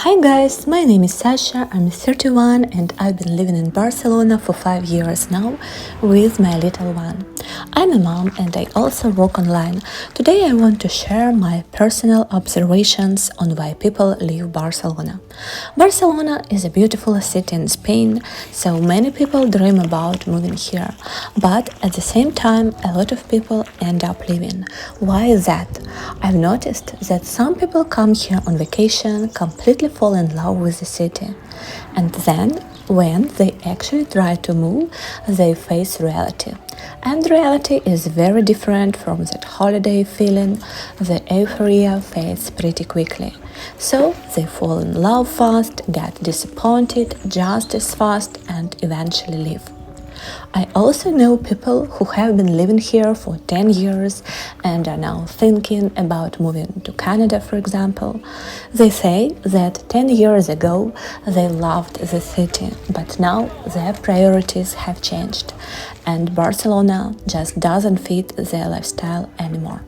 Hi guys, my name is Sasha, I'm 31 and I've been living in Barcelona for 5 years now with my little one. I'm a mom and I also work online. Today I want to share my personal observations on why people leave Barcelona. Barcelona is a beautiful city in Spain, so many people dream about moving here. But at the same time, a lot of people end up leaving. Why is that? I've noticed that some people come here on vacation, completely fall in love with the city, and then when they actually try to move, they face reality. And reality is very different from that holiday feeling. The euphoria fades pretty quickly. So they fall in love fast, get disappointed just as fast, and eventually leave. I also know people who have been living here for 10 years and are now thinking about moving to Canada, for example. They say that 10 years ago they loved the city, but now their priorities have changed and Barcelona just doesn't fit their lifestyle anymore.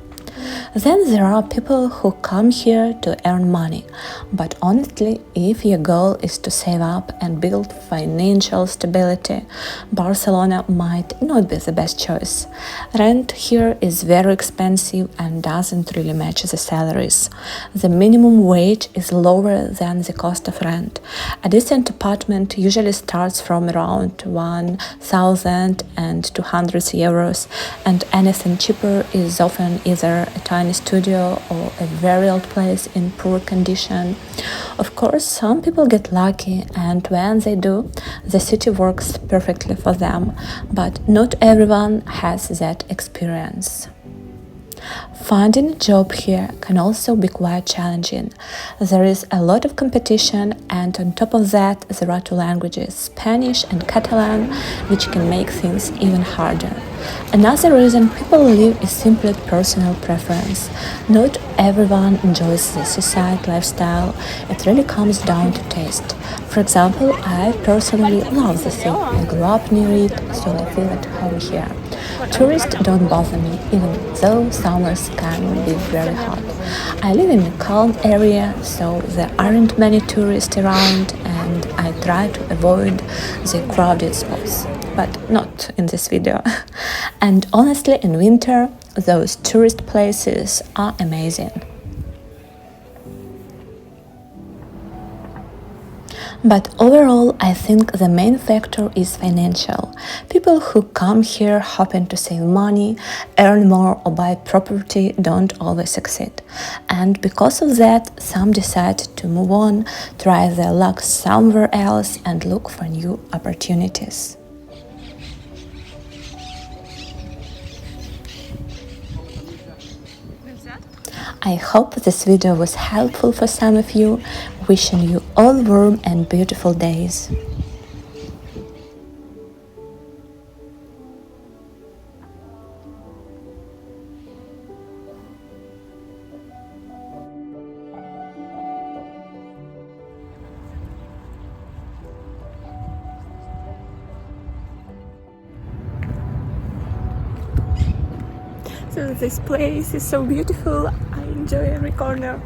Then there are people who come here to earn money. But honestly, if your goal is to save up and build financial stability, Barcelona might not be the best choice. Rent here is very expensive and doesn't really match the salaries. The minimum wage is lower than the cost of rent. A decent apartment usually starts from around 1,200 euros, and anything cheaper is often either a tiny studio or a very old place in poor condition. Of course, some people get lucky, and when they do, the city works perfectly for them, but not everyone has that experience. Finding a job here can also be quite challenging. There is a lot of competition, and on top of that, there are two languages, Spanish and Catalan, which can make things even harder. Another reason people leave is simply personal preference. Not everyone enjoys the seaside lifestyle. It really comes down to taste. For example, I personally love the sea. I grew up near it, so I feel at home here. Tourists don't bother me, even though summers can be very hot. I live in a calm area, so there aren't many tourists around, and I try to avoid the crowded spots. But not in this video. And honestly, in winter, those tourist places are amazing. But overall, I think the main factor is financial. People who come here hoping to save money, earn more, or buy property don't always succeed. And because of that, some decide to move on, try their luck somewhere else, and look for new opportunities. I hope this video was helpful for some of you. Wishing you all warm and beautiful days. So this place is so beautiful. I enjoy every corner.